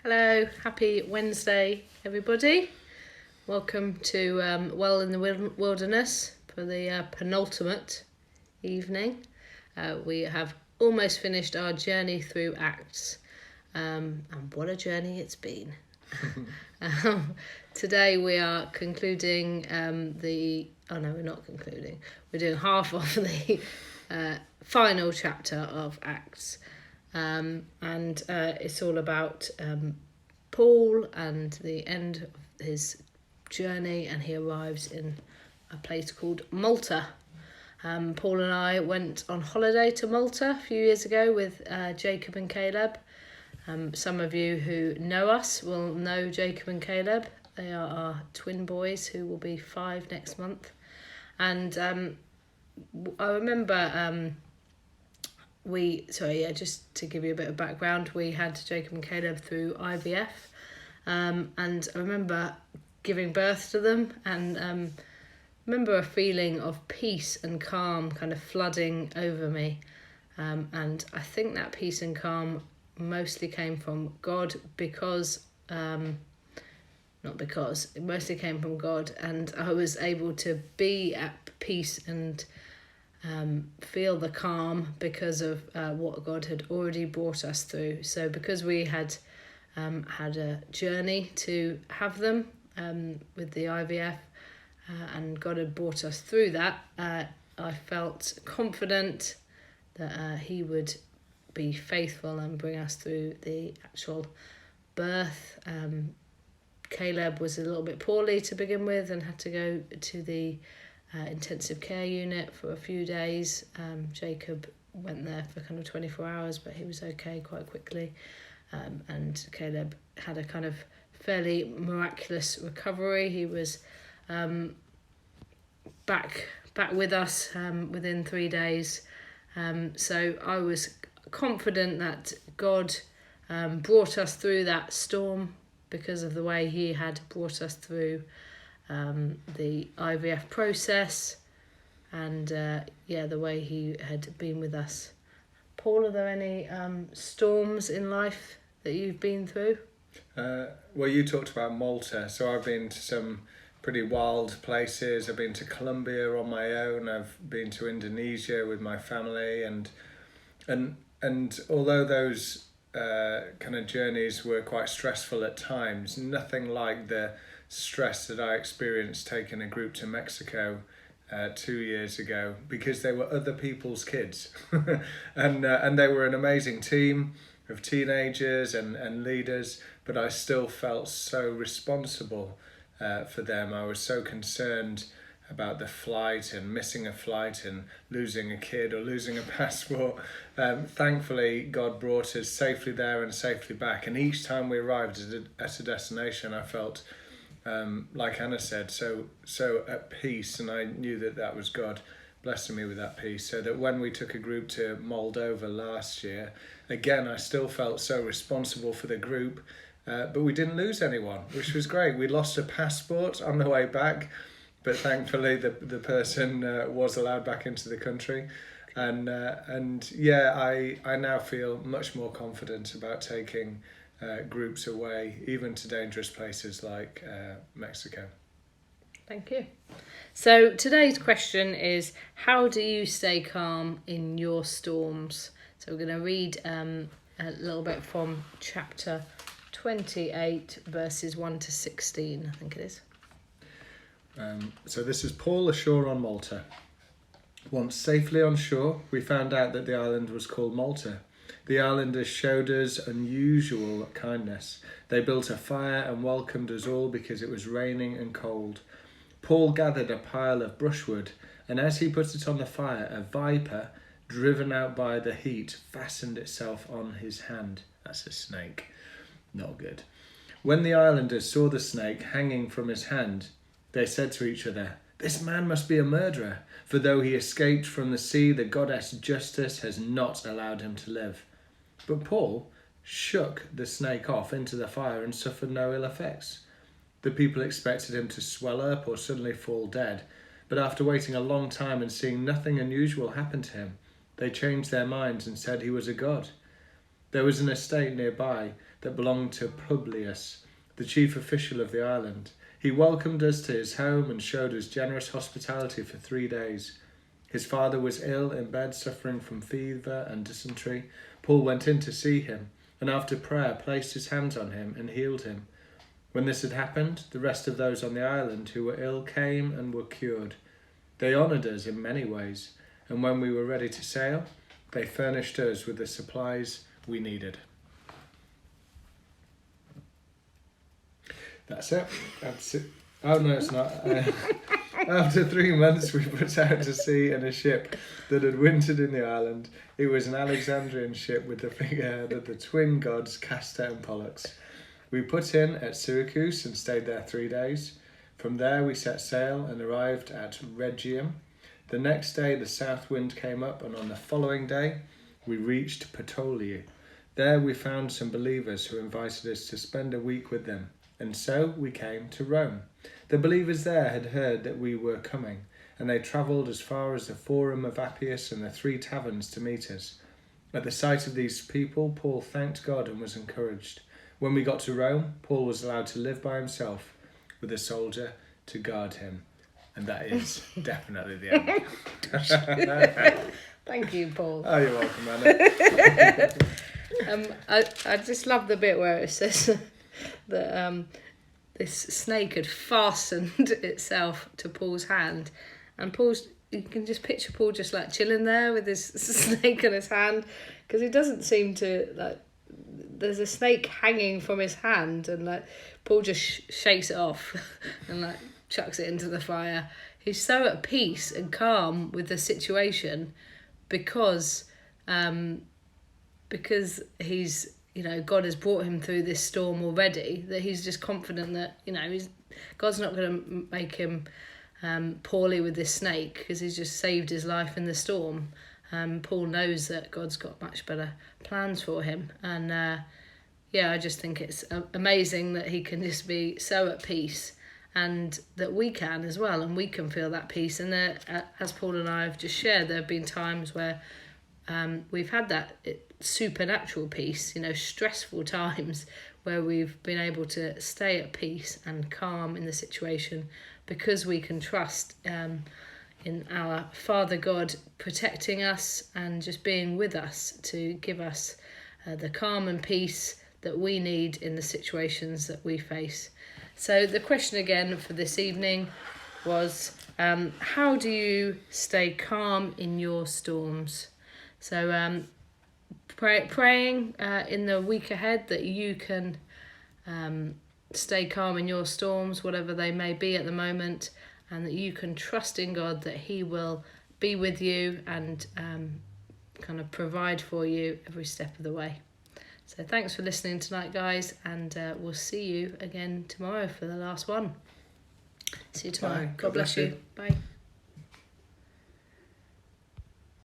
Hello, happy Wednesday, everybody. Welcome to Well in the Wilderness for the penultimate evening. We have almost finished our journey through Acts, and what a journey it's been. Today we are concluding we're not concluding. We're doing half of the final chapter of Acts. And it's all about Paul and the end of his journey, and he arrives in a place called Malta. Paul and I went on holiday to Malta a few years ago with Jacob and Caleb. Some of you who know us will know Jacob and Caleb. They are our twin boys who will be 5 next month. And I remember... just to give you a bit of background, we had Jacob and Caleb through IVF, and I remember giving birth to them, and remember a feeling of peace and calm kind of flooding over me, and I think that peace and calm mostly came from God it mostly came from God, and I was able to be at peace and feel the calm because of what God had already brought us through. So because we had had a journey to have them with the IVF, and God had brought us through that, I felt confident that he would be faithful and bring us through the actual birth. Caleb was a little bit poorly to begin with and had to go to the intensive care unit for a few days. Jacob went there for kind of 24 hours, but he was okay quite quickly. And Caleb had a kind of fairly miraculous recovery. He was back with us within 3 days. So I was confident that God brought us through that storm because of the way he had brought us through the IVF process, and the way he had been with us. Paul, are there any storms in life that you've been through? Well, you talked about Malta, so I've been to some pretty wild places. I've been to Colombia on my own. I've been to Indonesia with my family, and although those kind of journeys were quite stressful at times, nothing like the stress that I experienced taking a group to Mexico 2 years ago, because they were other people's kids and they were an amazing team of teenagers and leaders, but I still felt so responsible for them. I was so concerned about the flight and missing a flight and losing a kid or losing a passport. Thankfully, God brought us safely there and safely back, and each time we arrived at a destination, I felt like Anna said, so at peace, and I knew that was God blessing me with that peace. So that when we took a group to Moldova last year, again, I still felt so responsible for the group, but we didn't lose anyone, which was great. We lost a passport on the way back, but thankfully the person was allowed back into the country, and I now feel much more confident about taking groups away, even to dangerous places like Mexico. Thank you. So today's question is, how do you stay calm in your storms? So we're going to read a little bit from chapter 28, verses 1 to 16, I think it is. So this is Paul ashore on Malta. Once safely on shore, we found out that the island was called Malta. The islanders showed us unusual kindness. They built a fire and welcomed us all because it was raining and cold. Paul gathered a pile of brushwood, and as he put it on the fire, a viper, driven out by the heat, fastened itself on his hand. That's a snake. Not good. When the islanders saw the snake hanging from his hand, they said to each other, "This man must be a murderer, for though he escaped from the sea, the goddess Justice has not allowed him to live." But Paul shook the snake off into the fire and suffered no ill effects. The people expected him to swell up or suddenly fall dead, but after waiting a long time and seeing nothing unusual happen to him, they changed their minds and said he was a god. There was an estate nearby that belonged to Publius, the chief official of the island. He welcomed us to his home and showed us generous hospitality for 3 days. His father was ill in bed, suffering from fever and dysentery. Paul went in to see him, and after prayer placed his hands on him and healed him. When this had happened, the rest of those on the island who were ill came and were cured. They honoured us in many ways, and when we were ready to sail, they furnished us with the supplies we needed. That's it. That's it. Oh no, it's not. After 3 months, we put out to sea in a ship that had wintered in the island. It was an Alexandrian ship with the figurehead of the twin gods Castor and Pollux. We put in at Syracuse and stayed there 3 days. From there we set sail and arrived at Rhegium. The next day the south wind came up, and on the following day we reached Puteoli. There we found some believers who invited us to spend a week with them, and so we came to Rome. The believers there had heard that we were coming, and they travelled as far as the Forum of Appius and the 3 taverns to meet us. At the sight of these people, Paul thanked God and was encouraged. When we got to Rome, Paul was allowed to live by himself with a soldier to guard him. And that is definitely the end. Thank you, Paul. Oh, you're welcome, Anna. I just love the bit where it says that this snake had fastened itself to Paul's hand, and you can just picture Paul just like chilling there with his snake in his hand, because he doesn't seem to like. There's a snake hanging from his hand, and like Paul just shakes it off and like chucks it into the fire. He's so at peace and calm with the situation because he's, you know, God has brought him through this storm already, that he's just confident that, you know, God's not going to make him poorly with this snake, because he's just saved his life in the storm. Paul knows that God's got much better plans for him, and I just think it's amazing that he can just be so at peace, and that we can as well, and we can feel that peace. And as Paul and I have just shared, there have been times where we've had that supernatural peace, you know, stressful times where we've been able to stay at peace and calm in the situation, because we can trust in our Father God protecting us and just being with us to give us the calm and peace that we need in the situations that we face. So the question again for this evening was, how do you stay calm in your storms? So praying in the week ahead that you can stay calm in your storms, whatever they may be at the moment, and that you can trust in God that he will be with you and kind of provide for you every step of the way. So thanks for listening tonight, guys, and we'll see you again tomorrow for the last one. See you tomorrow. Bye. God bless you. Bye.